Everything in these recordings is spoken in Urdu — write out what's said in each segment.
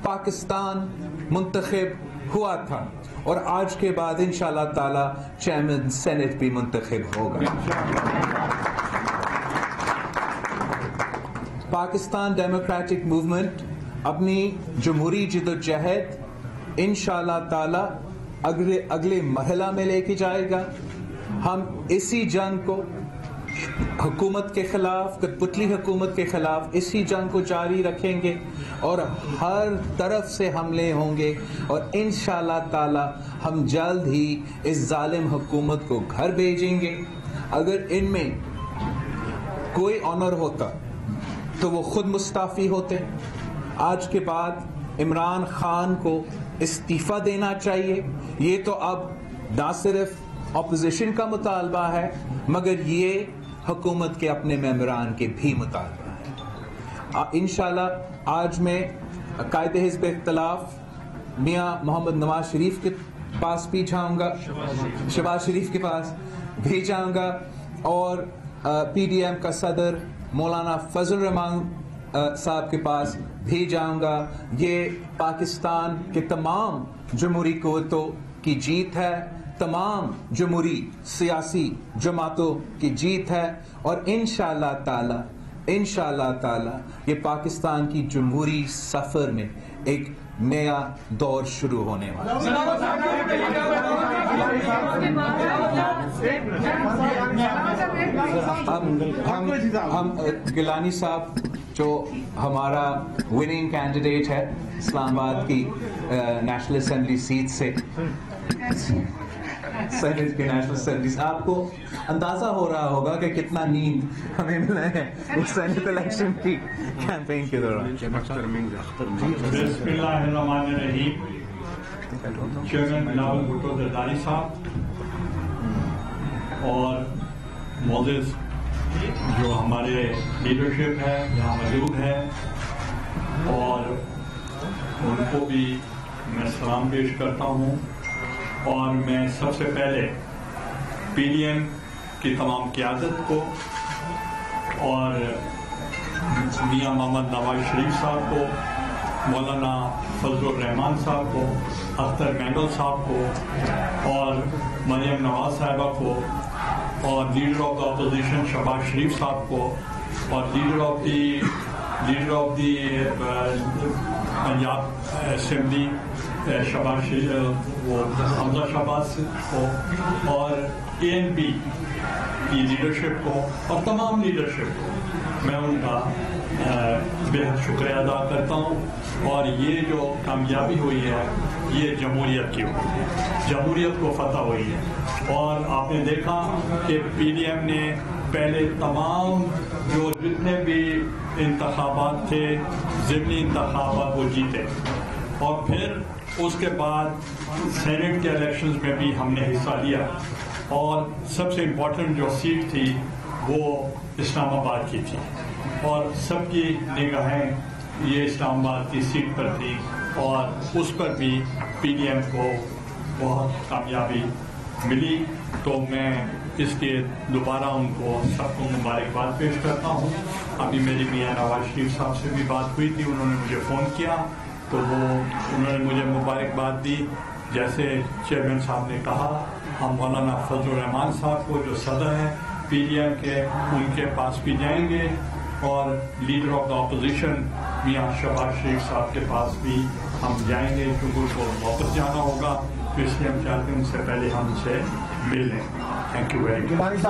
پاکستان منتخب ہوا تھا اور آج کے بعد انشاءاللہ تعالی چیئرمین سینٹ بھی منتخب ہوگا. پاکستان ڈیموکریٹک موومنٹ اپنی جمہوری جدوجہد انشاءاللہ تعالی اگلے مرحلہ میں لے کے جائے گا. ہم اسی جنگ کو حکومت کے خلاف، کٹپتلی حکومت کے خلاف اسی جنگ کو جاری رکھیں گے اور ہر طرف سے حملے ہوں گے اور انشاءاللہ تعالی ہم جلد ہی اس ظالم حکومت کو گھر بھیجیں گے. اگر ان میں کوئی آنر ہوتا تو وہ خود مستعفی ہوتے. آج کے بعد عمران خان کو استعفیٰ دینا چاہیے. یہ تو اب نہ صرف اپوزیشن کا مطالبہ ہے مگر یہ حکومت کے اپنے ممبران کے بھی مطالبہ ہے. انشاءاللہ آج میں قائد حزب اختلاف میاں محمد نواز شریف کے پاس بھی جاؤں گا، شہباز شریف کے پاس بھی جاؤں گا اور پی ڈی ایم کا صدر مولانا فضل الرحمان صاحب کے پاس بھی جاؤں گا. یہ پاکستان کے تمام جمہوری قوتوں کی جیت ہے، تمام جمہوری سیاسی جماعتوں کی جیت ہے اور انشاءاللہ تعالی یہ پاکستان کی جمہوری سفر میں ایک نیا دور شروع ہونے والا ہے. ہم گیلانی صاحب جو ہمارا وننگ کینڈیڈیٹ ہے اسلام آباد کی نیشنل اسمبلی سیٹ سے، سینٹ کے نیشنل اسمبلی، آپ کو اندازہ ہو رہا ہوگا کہ کتنا نیند ہمیں ملا ہے اس سینٹ الیکشن کی کیمپین کے دوران. بسم اللہ الرحمن الرحیم. چیئرمین بلاول بھٹو زرداری صاحب اور معزز جو ہمارے لیڈرشپ ہے یہاں موجود ہے اور ان کو بھی میں سلام پیش کرتا ہوں. اور میں سب سے پہلے پی ڈی ایم کی تمام قیادت کو اور میاں محمد نواز شریف صاحب کو، مولانا فضل الرحمان صاحب کو، اختر مینگل صاحب کو اور مریم نواز صاحبہ کو اور leader of the opposition Shahbaz Sharif صاحب کو اور leader of the Punjab assembly Shahbaz وہ حمزہ شہباز کو اور اے این پی کی لیڈرشپ کو اور تمام لیڈرشپ کو میں ان کا بے حد شکریہ ادا کرتا ہوں. اور یہ جو کامیابی ہوئی ہے یہ جمہوریت کی ہوئی ہے، جمہوریت کو فتح ہوئی ہے. اور آپ نے دیکھا کہ پی ڈی ایم نے پہلے تمام جو جتنے بھی انتخابات تھے ضمنی انتخابات وہ جیتے اور پھر اس کے بعد سینٹ کے الیکشنز میں بھی ہم نے حصہ لیا اور سب سے امپورٹنٹ جو سیٹ تھی وہ اسلام آباد کی تھی اور سب کی نگاہیں یہ اسلام آباد کی سیٹ پر تھی اور اس پر بھی پی ڈی ایم کو بہت کامیابی ملی. تو میں اس کے دوبارہ ان کو سب کو مبارکباد پیش کرتا ہوں. ابھی میری میاں نواز شریف صاحب سے بھی بات ہوئی تھی، انہوں نے مجھے فون کیا تو انہوں نے مجھے مبارکباد دی. جیسے چیئرمین صاحب نے کہا ہم مولانا فضل الرحمان صاحب کو جو صدر ہیں پی ڈی ایم کے ان کے پاس بھی جائیں گے اور لیڈر آف دا اپوزیشن میاں شہباز شریف صاحب کے پاس بھی ہم جائیں گے کیونکہ ان کو واپس جانا ہوگا تو اس لیے ہم چاہتے ہیں ان سے پہلے ہم ان سے مل لیں. Thank you very much.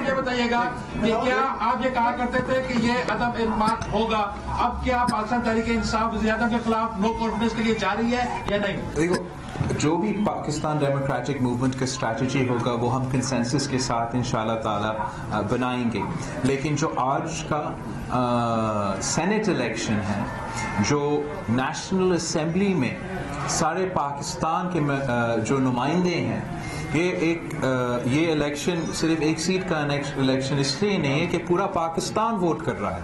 یہ بتائیے گا کہ کیا آپ یہ کہا کرتے تھے کہ یہ عدم اعتماد ہوگا، اب کیا پاکستان تحریک انصاف وزیر اعظم کے خلاف نو کانفیڈنس کے لیے جاری ہے یا نہیں؟ دیکھو جو بھی پاکستان ڈیموکریٹک موومنٹ کا اسٹریٹجی ہوگا وہ ہم کنسنسس کے ساتھ انشاءاللہ تعالی بنائیں گے. لیکن جو آج کا سینٹ الیکشن ہے جو نیشنل اسمبلی میں سارے پاکستان کے جو نمائندے ہیں یہ الیکشن صرف ایک سیٹ کا الیکشن اس لیے نہیں ہے کہ پورا پاکستان ووٹ کر رہا ہے،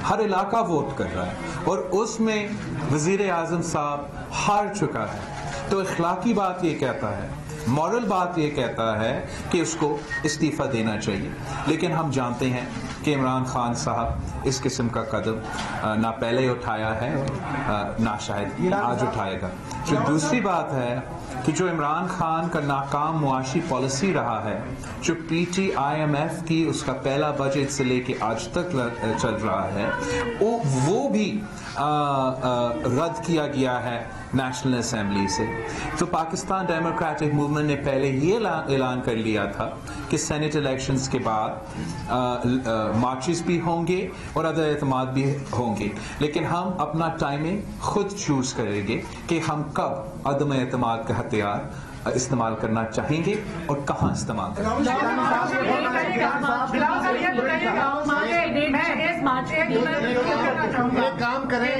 ہر علاقہ ووٹ کر رہا ہے اور اس میں وزیر اعظم صاحب ہار چکا ہے. تو اخلاقی بات یہ کہتا ہے، مورل بات یہ کہتا ہے کہ اس کو استعفیٰ دینا چاہیے. لیکن ہم جانتے ہیں کہ عمران خان صاحب اس قسم کا قدم نہ پہلے اٹھایا ہے نہ شاید آج اٹھائے گا. جو دوسری بات ہے کہ جو عمران خان کا ناکام معاشی پالیسی رہا ہے، جو P T I M F کی اس کا پہلا بجٹ سے لے کے آج تک چل رہا ہے، وہ بھی رد کیا گیا ہے نیشنل اسمبلی سے. تو پاکستان ڈیموکریٹک موومنٹ نے پہلے یہ اعلان کر لیا تھا کہ سینٹ الیکشنز کے بعد مارچز بھی ہوں گے اور عدم اعتماد بھی ہوں گے، لیکن ہم اپنا ٹائمنگ خود چوز کریں گے کہ ہم کب عدم اعتماد کا ہتھیار استعمال کرنا چاہیں گے اور کہاں استعمال کریں گے. کام کریں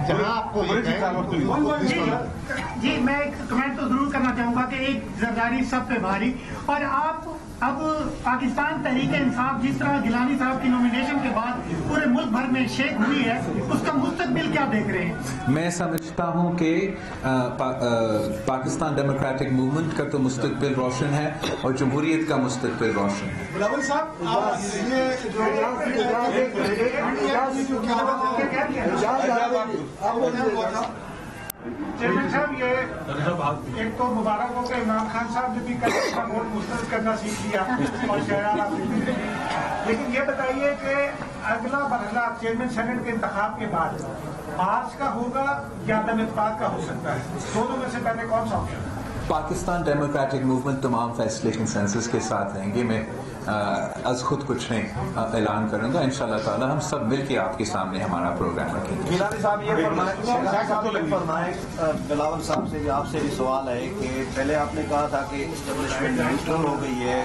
جہاں آپ کو جی میں ایک کمنٹ تو ضرور کرنا چاہوں گا کہ ایک زرداری سب پہ بھاری، اور آپ اب پاکستان تحریک انصاف جس طرح گیلانی صاحب کی نومینیشن کے بعد پورے ملک بھر میں شیک ہوئی ہے، اس کا مستقبل کیا دیکھ رہے ہیں؟ میں سمجھتا ہوں کہ پاکستان ڈیموکریٹک موومنٹ کا تو مستقبل روشن ہے اور جمہوریت کا مستقبل روشن ہے. بلاول صاحب چیئرمین صاحب، یہ ایک تو مبارک ہو کہ عمران خان صاحب نے بھی کا ووٹ مسترد کرنا سیکھ لیا اور شہرارہ، لیکن یہ بتائیے کہ اگلا مرحلہ چیئرمین سینٹ کے انتخاب کے بعد مارچ کا ہوگا یا عدم اتفاق کا ہو سکتا ہے؟ دونوں میں سے پہلے کون سا آپشن؟ پاکستان ڈیموکریٹک موومنٹ تمام فیصلے کنسنسس کے ساتھ رہیں گے. میں از خود کچھ نہیں اعلان کروں گا. انشاءاللہ تعالی ہم سب مل کے آپ کے سامنے ہمارا پروگرام رکھیں گے. گیلانی صاحب یہ فرمائیں بلاول صاحب سے آپ سے بھی سوال ہے کہ پہلے آپ نے کہا تھا کہ اسٹیبلشمنٹ انسٹال ہو گئی ہے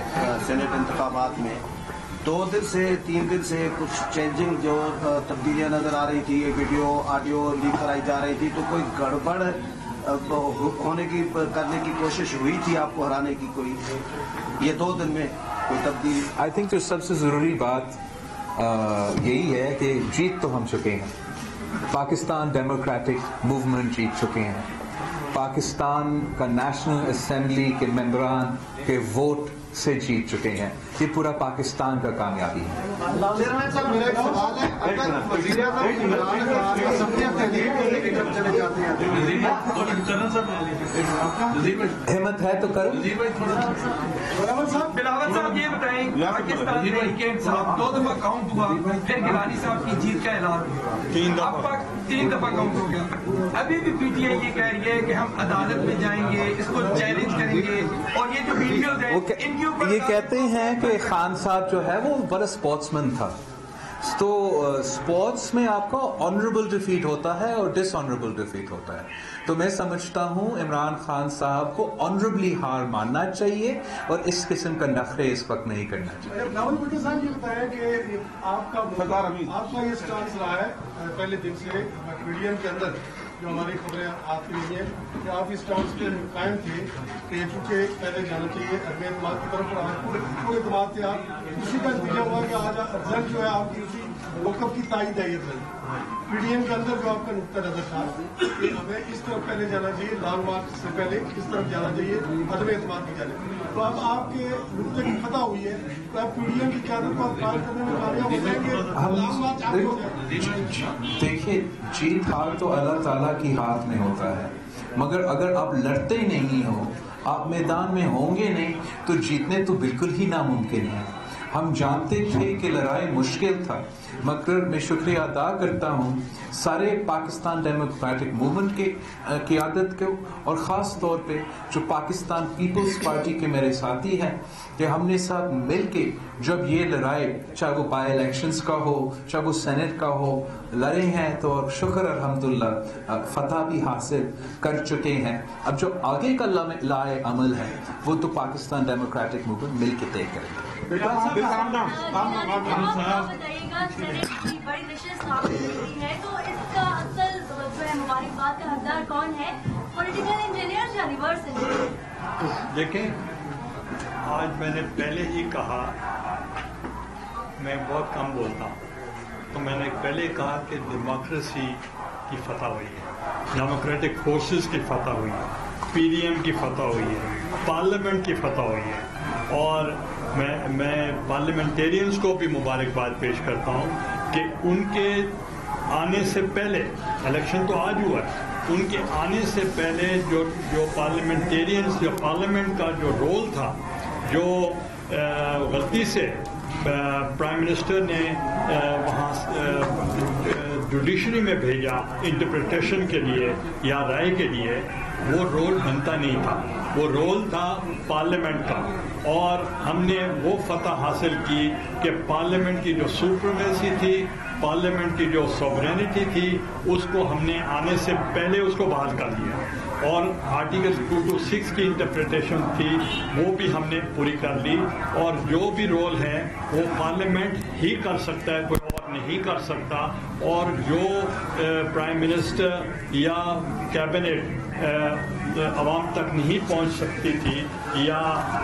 سینٹ انتخابات میں، 2 دن سے 3 دن سے کچھ چینجنگ جو تبدیلیاں نظر آ رہی تھی، ویڈیو آڈیو لیک کرائی جا رہی تھی، تو کوئی گڑبڑ ہونے کی کرنے کی کوشش ہوئی تھی آپ کو ہرانے کی؟ کوئی یہ 2 دن میں کوئی تبدیلی؟ آئی تھنک جو سب سے ضروری بات یہی ہے کہ جیت تو ہم چکے ہیں. پاکستان ڈیموکریٹک موومنٹ جیت چکے ہیں. پاکستان کا نیشنل اسمبلی کے ممبران کے ووٹ سے جیت چکے ہیں. یہ پورا پاکستان کا کامیابی ہے. ہمت ہے تو کرو. بلاول صاحب یہ بتائیں، پاکستان تحریک انصاف 2 دفعہ کاؤنٹ ہوا، پھر گیلانی صاحب کی جیت کا اعلان ہوا، 3 دفعہ کاؤنٹ ہو گیا. ابھی بھی پی ٹی آئی یہ کہہ رہی ہے کہ ہم عدالت میں جائیں گے، اس کو چیلنج کریں گے، اور یہ جو ویڈیوز ہیں ان کے اوپر یہ کہتے ہیں کہ خان صاحب جو ہے وہ بڑا اسپورٹس مین تھا. تو اسپورٹس میں آپ کا آنریبل ڈیفیٹ ہوتا ہے اور ڈس آنریبل ڈیفیٹ ہوتا ہے. تو میں سمجھتا ہوں عمران خان صاحب کو آنریبلی ہار ماننا چاہیے اور اس قسم کا نخرے اس وقت نہیں کرنا چاہیے. بلاول بھٹو صاحب یہ بتایا کہ آپ کا یہ اسٹانس رہا ہے پہلے دن سے میڈیم کے اندر جو ہماری خبریں آتی رہی ہیں کہ آپ اس اسٹانس پہ قائم تھے کہ چونکہ پہلے جانا چاہیے اگلے اعتماد کی طرف پورے اعتماد تھے آپ. اسی کا نتیجہ ہوا کہ آج رزلٹ جو ہے آپ کی اسی موقف کی تائید ہے. یہ پی ڈی ایم کے اندر جو آپ کا نقطہ نظر تھا کہ ہمیں اس طرف پہلے جانا چاہیے، لانگ مارچ سے پہلے اس طرف جانا چاہیے عدم اعتماد کی جانب. تو اب آپ کے نقطے کی فتح ہوئی ہے تو آپ پی ڈی ایم کی قیادت کو قائم کرنے میں کامیاب ہو جائیں گے. لانگ مارچ آپ ہو جائے. دیکھیے جیت ہار تو اللہ تعالیٰ کی ہاتھ میں ہوتا ہے، مگر اگر آپ لڑتے نہیں ہو، آپ میدان میں ہوں گے نہیں، تو جیتنے تو بالکل ہی ناممکن ہے. ہم جانتے تھے کہ لڑائی مشکل تھا، مگر میں شکریہ ادا کرتا ہوں سارے پاکستان ڈیموکریٹک موومنٹ کے قیادت کو، اور خاص طور پہ جو پاکستان پیپلز پارٹی کے میرے ساتھی ہیں، کہ ہم نے ساتھ مل کے جب یہ لڑائی چاہے وہ بائی الیکشنز کا ہو چاہے وہ سینٹ کا ہو لڑے ہیں، تو شکر الحمدللہ فتح بھی حاصل کر چکے ہیں. اب جو آگے کا لائے عمل ہے وہ تو پاکستان ڈیموکریٹک موومنٹ مل کے طے کرے گا. دیکھیں، آج میں نے پہلے ہی کہا میں بہت کم بولتا ہوں، تو میں نے پہلے کہا کہ ڈیموکریسی کی فتح ہوئی ہے، ڈیموکریٹک فورسز کی فتح ہوئی ہے، پی ڈی ایم کی فتح ہوئی ہے، پارلیمنٹ کی فتح ہوئی ہے، اور میں پارلیمنٹیرینز کو بھی مبارکباد پیش کرتا ہوں کہ ان کے آنے سے پہلے، الیکشن تو آج ہوا ہے، ان کے آنے سے پہلے جو پارلیمنٹیرینز، جو پارلیمنٹ کا جو رول تھا، جو غلطی سے پرائم منسٹر نے وہاں جوڈیشری میں بھیجا انٹرپریٹیشن کے لیے یا رائے کے لیے، وہ رول بنتا نہیں تھا، وہ رول تھا پارلیمنٹ کا. اور ہم نے وہ فتح حاصل کی کہ پارلیمنٹ کی جو سپریمیسی تھی، پارلیمنٹ کی جو سوورینٹی تھی، اس کو ہم نے آنے سے پہلے اس کو بحال کر دیا. اور آرٹیکل 226 کی انٹرپریٹیشن تھی، وہ بھی ہم نے پوری کر لی. اور جو بھی رول ہے وہ پارلیمنٹ ہی کر سکتا ہے، کوئی اور نہیں کر سکتا. اور جو پرائم منسٹر یا کیبنٹ عوام تک نہیں پہنچ سکتی تھی، یا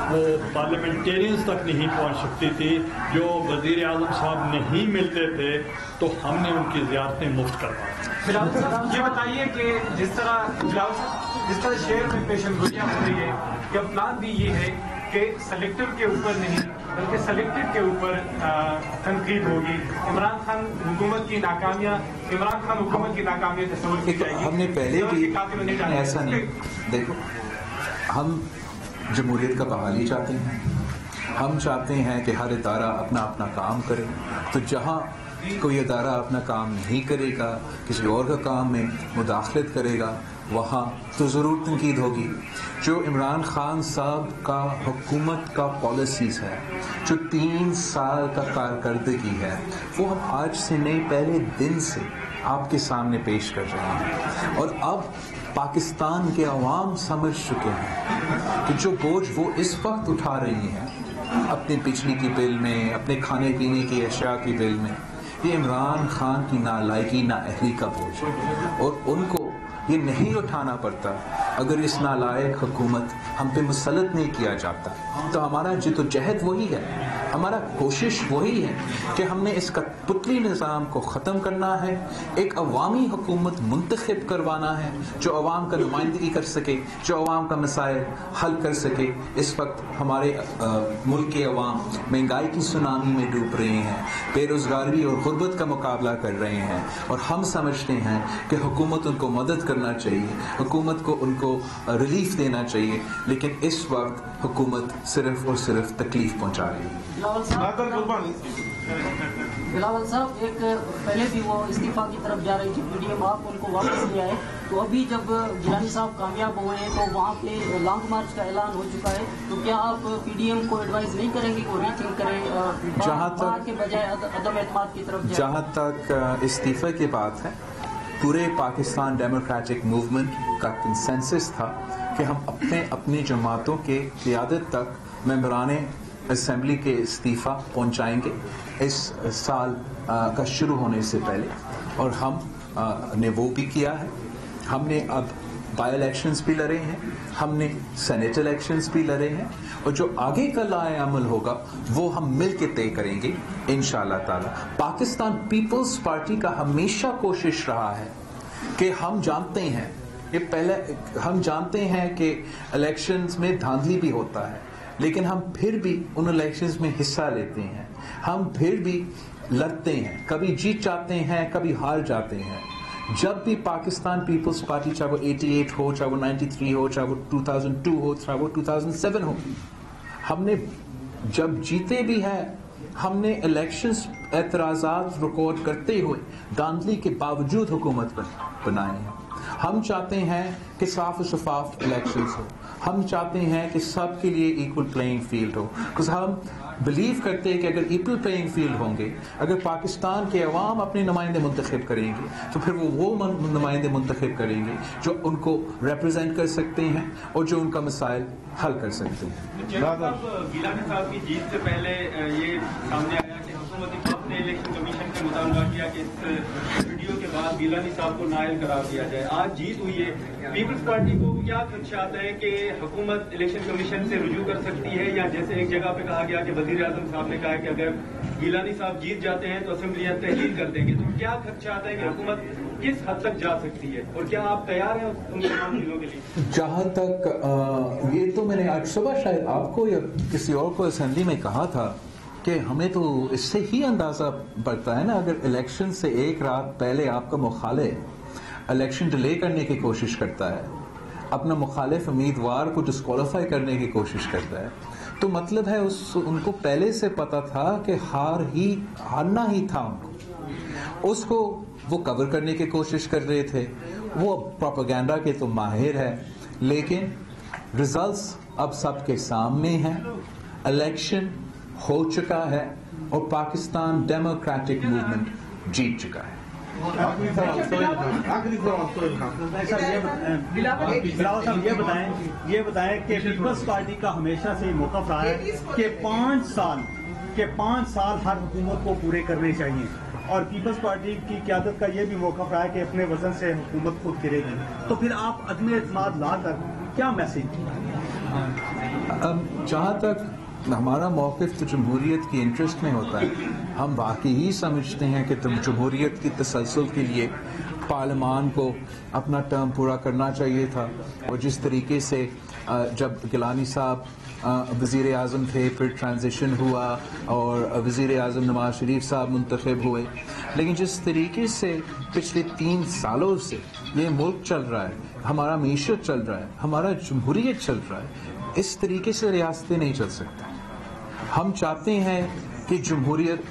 وہ پارلیمنٹیرینز تک نہیں پہنچ سکتی تھی، جو وزیر اعظم صاحب نہیں ملتے تھے، تو ہم نے ان کی زیارتیں مفت کروائی. یہ بتائیے کہ جس طرح شہر میں پیشن گوئیاں ہو رہی ہے کہ پلان بھی یہ ہے کہ سلیکٹر کے اوپر نہیں بلکہ سلیکٹڈ کے اوپر تنقید ہوگی. عمران خان حکومت کی ناکامیاں تصور کی جائے گی. ہم نے پہلے بھی ایسا نہیں. دیکھو، ہم جمہوریت کا بحالی چاہتے ہیں. ہم چاہتے ہیں کہ ہر ادارہ اپنا اپنا کام کرے. تو جہاں کوئی ادارہ اپنا کام نہیں کرے گا، کسی اور کا کام میں مداخلت کرے گا، وہاں تو ضرور تنقید ہوگی. جو عمران خان صاحب کا حکومت کا پالیسیز ہے، جو 3 سال کا کارکردگی ہے، وہ ہم آج سے نہیں، پہلے دن سے آپ کے سامنے پیش کر رہے ہیں. اور اب پاکستان کے عوام سمجھ چکے ہیں کہ جو بوجھ وہ اس وقت اٹھا رہی ہیں اپنے بجلی کی بل میں، اپنے کھانے پینے کی اشیاء کی بل میں، یہ عمران خان کی نالائقی، نااہلی کا بوجھ ہے. اور ان کو یہ نہیں اٹھانا پڑتا اگر اس نالائق حکومت ہم پہ مسلط نہیں کیا جاتا. تو ہمارا جدوجہد وہی ہے، ہمارا کوشش وہی ہے کہ ہم نے اس کا پتلی نظام کو ختم کرنا ہے، ایک عوامی حکومت منتخب کروانا ہے جو عوام کا نمائندگی کر سکے، جو عوام کا مسائل حل کر سکے. اس وقت ہمارے ملک کے عوام مہنگائی کی سونامی میں ڈوب رہے ہیں، بے روزگاری اور غربت کا مقابلہ کر رہے ہیں، اور ہم سمجھتے ہیں کہ حکومت ان کو مدد کرنا چاہیے، حکومت کو ان کو ریلیف دینا چاہیے. لیکن اس وقت حکومت صرف اور صرف تکلیف پہنچا رہی ہے. بلاول صاحب، ایک پہلے بھی وہ استعفیٰ کی طرف جا رہی تھی پی ڈی ایم، آپ ان کو واپس لے آئے. تو ابھی جب گیلانی صاحب کامیاب ہوئے ہیں تو وہاں پہ لانگ مارچ کا اعلان ہو چکا ہے. تو کیا آپ پی ڈی ایم کو ایڈوائز نہیں کریں گے کہ وہ ری تھنک کریں، باہر کے بجائے عدم اعتماد کی طرف جائیں؟ جہاں تک استعفے کی بات ہے، پورے پاکستان ڈیموکریٹک موومنٹ کا کنسنسس تھا کہ ہم اپنی جماعتوں کے قیادت تک ممبران اسمبلی کے استعفیٰ پہنچائیں گے اس سال کا شروع ہونے سے پہلے. اور ہم نے وہ بھی کیا ہے. ہم نے اب بائی الیکشنز بھی لڑے ہیں، ہم نے سینیٹ الیکشنز بھی لڑے ہیں، اور جو آگے کا لائحہ عمل ہوگا وہ ہم مل کے طے کریں گے انشاءاللہ تعالی. پاکستان پیپلز پارٹی کا ہمیشہ کوشش رہا ہے کہ ہم جانتے ہیں کہ الیکشنز میں دھاندلی بھی ہوتا ہے، لیکن ہم پھر بھی ان الیکشنز میں حصہ لیتے ہیں، ہم پھر بھی لڑتے ہیں، کبھی جیت جاتے ہیں، کبھی ہار جاتے ہیں. جب بھی پاکستان پیپلز پارٹی، چاہے وہ 88 ہو، چاہے وہ 93 ہو، چاہے وہ 2002 ہو، چاہے وہ 2007 ہو، ہم نے جب جیتے بھی ہیں، ہم نے الیکشنز اعتراضات ریکارڈ کرتے ہوئے دھاندلی کے باوجود حکومت بنائے ہیں. ہم چاہتے ہیں کہ صاف و شفاف الیکشنز ہو، ہم چاہتے ہیں کہ سب کے لیے ایکول پلینگ فیلڈ ہو. ہم بلیو کرتے ہیں کہ اگر ایکول پلینگ فیلڈ ہوں گے، اگر پاکستان کے عوام اپنے نمائندے منتخب کریں گے، تو پھر وہ نمائندے منتخب کریں گے جو ان کو ریپرزینٹ کر سکتے ہیں اور جو ان کا مسائل حل کر سکتے ہیں. گیلانی صاحب کی جیت سے پہلے یہ سامنے آیا کہ حکومت نے الیکشن کمیشن کا مطالبہ کیا کہ اس ویڈیو کے بعد گیلانی صاحب کو نائل قرار دیا جائے. آج جیت ہوئی ہے، پیپلز پارٹی کو کیا خدشات ہے کہ حکومت الیکشن کمیشن سے رجوع کر سکتی ہے، یا جیسے ایک جگہ پہ کہا گیا کہ وزیر اعظم صاحب نے کہا کہ اگر گیلانی صاحب جیت جاتے ہیں تو اسمبلیاں تحلیل کر دیں گے، تو کیا خدشات ہے کہ حکومت کس حد تک جا سکتی ہے اور کیا آپ تیار ہیں ان تمام چیزوں کے لیے؟ جہاں تک یہ تو میں نے آج صبح شاید آپ کو یا کسی اور کو اسمبلی میں کہا تھا کہ ہمیں تو اس سے ہی اندازہ پڑتا ہے نا، اگر الیکشن سے ایک رات پہلے آپ کا مخالف الیکشن ڈیلے کرنے کی کوشش کرتا ہے، اپنا مخالف امیدوار کو ڈسکوالیفائی کرنے کی کوشش کرتا ہے، تو مطلب ہے ان کو پہلے سے پتا تھا کہ ہارنا ہی تھا ان کو، اس کو وہ کور کرنے کی کوشش کر رہے تھے۔ وہ پروپیگنڈا کے تو ماہر ہے، لیکن ریزلٹس اب سب کے سامنے ہیں، الیکشن ہو چکا ہے اور پاکستان ڈیموکریٹک موومنٹ جیت چکا ہے۔ بلاول صاحب یہ بتائیں کہ پیپلز پارٹی کا ہمیشہ سے موقف رہا ہے کہ 5 سال ہر حکومت کو پورے کرنے چاہیے، اور پیپلز پارٹی کی قیادت کا یہ بھی موقف رہا ہے کہ اپنے وزن سے حکومت خود کرے گی، تو پھر آپ عدم اعتماد لا کر کیا میسج؟ جہاں تک ہمارا موقف تو جمہوریت کی انٹرسٹ میں ہوتا ہے، ہم واقعی سمجھتے ہیں کہ جمہوریت کی تسلسل کے لیے پارلیمان کو اپنا ٹرم پورا کرنا چاہیے تھا، اور جس طریقے سے جب گیلانی صاحب وزیر اعظم تھے، پھر ٹرانزیشن ہوا اور وزیر اعظم نواز شریف صاحب منتخب ہوئے، لیکن جس طریقے سے پچھلے 3 سالوں سے یہ ملک چل رہا ہے، ہمارا معیشت چل رہا ہے، ہمارا جمہوریت چل رہا ہے، اس طریقے سے ریاستیں نہیں چل سکتی۔ ہم چاہتے ہیں کہ جمہوریت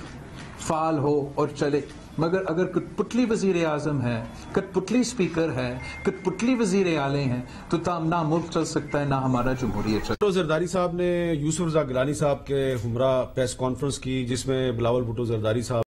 فعال ہو اور چلے، مگر اگر کٹ پتلی وزیر اعظم ہے، کٹ پتلی اسپیکر ہے، کٹ پتلی وزیر اعلیٰ ہیں، تو نہ ملک چل سکتا ہے، نہ ہمارا جمہوریت چل سکتا ہے۔ زرداری صاحب نے یوسف رضا گیلانی صاحب کے ہمراہ پریس کانفرنس کی، جس میں بلاول بھٹو زرداری صاحب